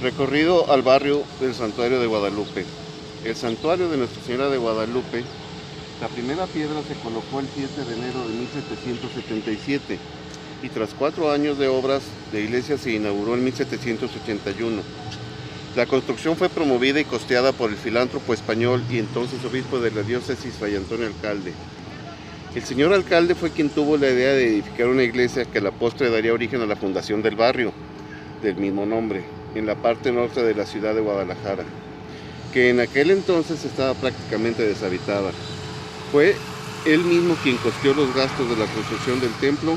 Recorrido al barrio del Santuario de Guadalupe. El Santuario de Nuestra Señora de Guadalupe, la primera piedra se colocó el 7 de enero de 1777 y tras 4 años de obras, la iglesia se inauguró en 1781. La construcción fue promovida y costeada por el filántropo español y entonces obispo de la diócesis, Fray Antonio Alcalde. El señor alcalde fue quien tuvo la idea de edificar una iglesia que a la postre daría origen a la fundación del barrio del mismo nombre, en la parte norte de la ciudad de Guadalajara, que en aquel entonces estaba prácticamente deshabitada. Fue él mismo quien costeó los gastos de la construcción del templo,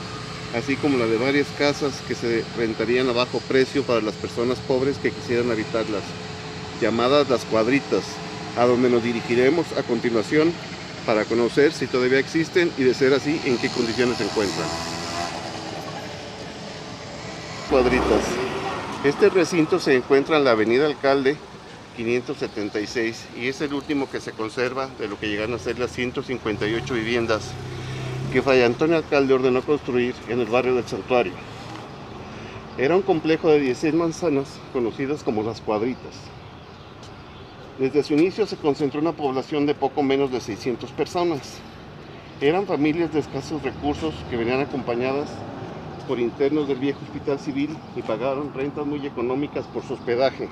así como la de varias casas que se rentarían a bajo precio para las personas pobres que quisieran habitarlas, llamadas las cuadritas, a donde nos dirigiremos a continuación para conocer si todavía existen y, de ser así, en qué condiciones se encuentran. Cuadritas. Este recinto se encuentra en la avenida Alcalde 576 y es el último que se conserva de lo que llegaron a ser las 158 viviendas que Fray Antonio Alcalde ordenó construir en el barrio del Santuario. Era un complejo de 16 manzanas conocidas como las Cuadritas. Desde su inicio se concentró una población de poco menos de 600 personas. Eran familias de escasos recursos que venían acompañadas por internos del viejo hospital civil y pagaron rentas muy económicas por su hospedaje.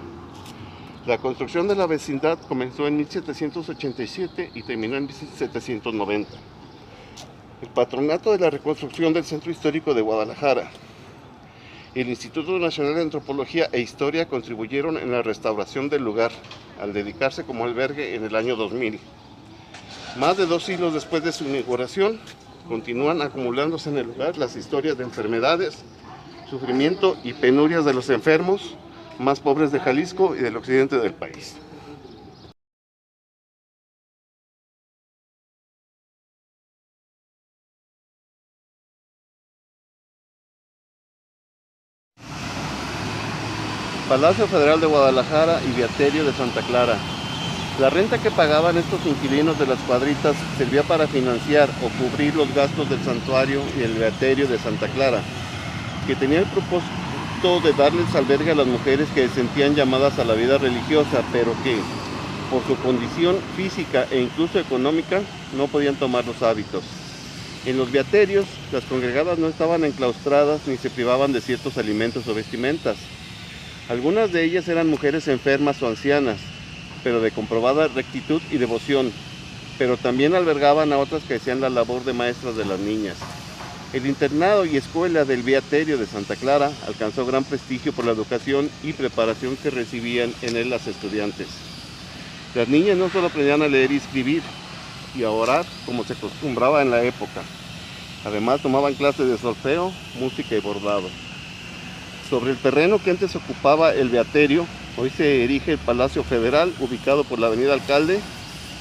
La construcción de la vecindad comenzó en 1787 y terminó en 1790. El Patronato de la Reconstrucción del Centro Histórico de Guadalajara, el Instituto Nacional de Antropología e Historia contribuyeron en la restauración del lugar, al dedicarse como albergue en el año 2000. Más de 2 siglos después de su inauguración, continúan acumulándose en el lugar las historias de enfermedades, sufrimiento y penurias de los enfermos más pobres de Jalisco y del occidente del país. Palacio Federal de Guadalajara y Beaterio de Santa Clara. La renta que pagaban estos inquilinos de las Cuadritas servía para financiar o cubrir los gastos del santuario y el Beaterio de Santa Clara, que tenía el propósito de darles albergue a las mujeres que se sentían llamadas a la vida religiosa, pero que, por su condición física e incluso económica, no podían tomar los hábitos. En los beaterios, las congregadas no estaban enclaustradas ni se privaban de ciertos alimentos o vestimentas. Algunas de ellas eran mujeres enfermas o ancianas, pero de comprobada rectitud y devoción, pero también albergaban a otras que hacían la labor de maestras de las niñas. El internado y escuela del Beaterio de Santa Clara alcanzó gran prestigio por la educación y preparación que recibían en él las estudiantes. Las niñas no solo aprendían a leer y escribir y a orar como se acostumbraba en la época, además tomaban clases de solfeo, música y bordado. Sobre el terreno que antes ocupaba el Beaterio, hoy se erige el Palacio Federal, ubicado por la avenida Alcalde.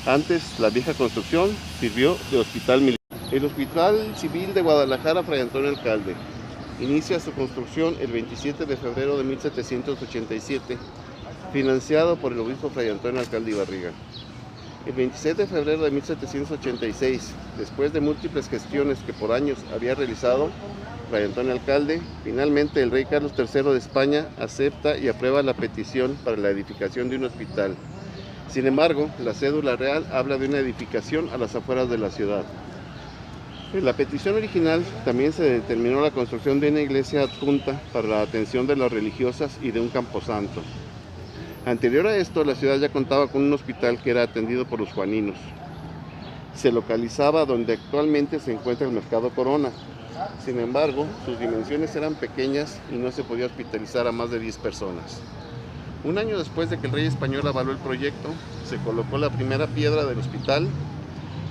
Antes, la vieja construcción sirvió de hospital militar. El Hospital Civil de Guadalajara, Fray Antonio Alcalde, inicia su construcción el 27 de febrero de 1787, financiado por el obispo Fray Antonio Alcalde y Barriga. El 26 de febrero de 1786, después de múltiples gestiones que por años había realizado Fray Antonio Alcalde, finalmente el rey Carlos III de España acepta y aprueba la petición para la edificación de un hospital. Sin embargo, la cédula real habla de una edificación a las afueras de la ciudad. En la petición original también se determinó la construcción de una iglesia adjunta para la atención de las religiosas y de un camposanto. Anterior a esto, la ciudad ya contaba con un hospital que era atendido por los juaninos. Se localizaba donde actualmente se encuentra el Mercado Corona. Sin embargo, sus dimensiones eran pequeñas y no se podía hospitalizar a más de 10 personas. Un año después de que el rey español avaló el proyecto, se colocó la primera piedra del hospital,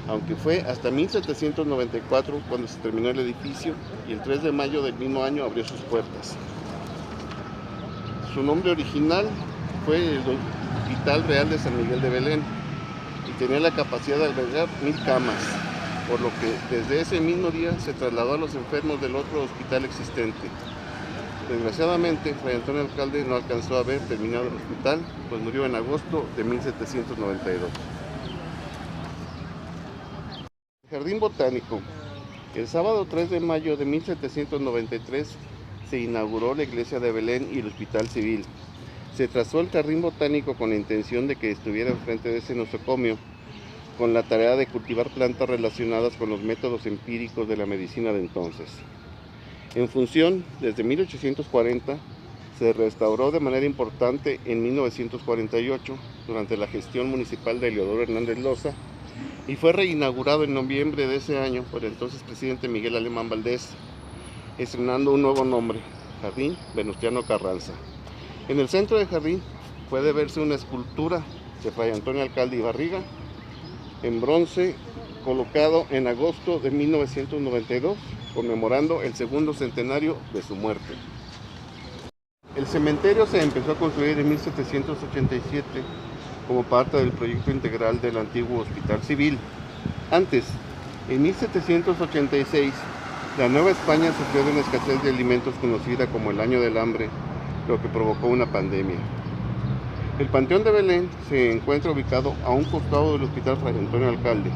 aunque fue hasta 1794 cuando se terminó el edificio y el 3 de mayo del mismo año abrió sus puertas. Su nombre original fue el Hospital Real de San Miguel de Belén y tenía la capacidad de albergar 1000 camas, por lo que desde ese mismo día se trasladó a los enfermos del otro hospital existente. Desgraciadamente, Fray Antonio Alcalde no alcanzó a ver terminado el hospital, pues murió en agosto de 1792. Jardín Botánico. El sábado 3 de mayo de 1793 se inauguró la iglesia de Belén y el hospital civil. Se trazó el jardín botánico con la intención de que estuviera enfrente de ese nosocomio, con la tarea de cultivar plantas relacionadas con los métodos empíricos de la medicina de entonces. En función, desde 1840, se restauró de manera importante en 1948, durante la gestión municipal de Eleodoro Hernández Loza, y fue reinaugurado en noviembre de ese año por el entonces presidente Miguel Alemán Valdés, estrenando un nuevo nombre, Jardín Venustiano Carranza. En el centro del jardín puede verse una escultura de Fray Antonio Alcalde y Barriga, en bronce, colocado en agosto de 1992, conmemorando el segundo centenario de su muerte. El cementerio se empezó a construir en 1787 como parte del proyecto integral del antiguo Hospital Civil. Antes, en 1786, la Nueva España sufrió de una escasez de alimentos conocida como el Año del Hambre, lo que provocó una pandemia. El Panteón de Belén se encuentra ubicado a un costado del Hospital Fray Antonio Alcalde.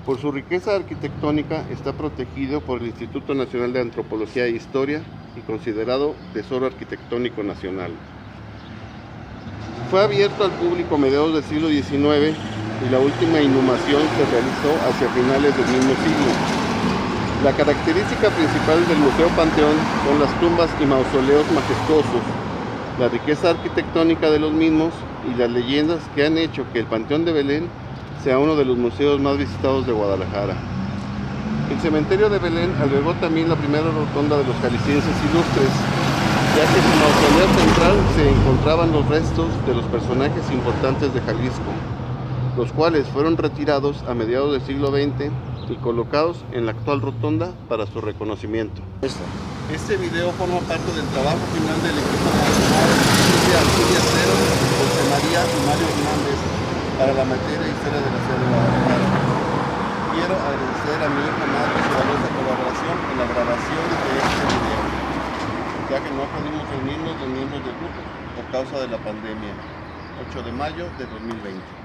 Por su riqueza arquitectónica está protegido por el Instituto Nacional de Antropología e Historia y considerado Tesoro Arquitectónico Nacional. Fue abierto al público a mediados del siglo XIX y la última inhumación se realizó hacia finales del mismo siglo. La característica principal del Museo Panteón son las tumbas y mausoleos majestuosos, la riqueza arquitectónica de los mismos y las leyendas que han hecho que el Panteón de Belén sea uno de los museos más visitados de Guadalajara. El cementerio de Belén albergó también la primera rotonda de los jaliscienses ilustres, ya que en su mausoleo central se encontraban los restos de los personajes importantes de Jalisco, los cuales fueron retirados a mediados del siglo XX y colocados en la actual rotonda para su reconocimiento. Este video forma parte del trabajo final del equipo nacional de Arcadia Cero, José María y Mario Hernández para la materia de historia de la ciudad de Guadalajara. Quiero agradecer a mi hijo Mario su valiosa colaboración en la grabación de este video, ya que no pudimos reunirnos los miembros del grupo por causa de la pandemia. 8 de mayo de 2020.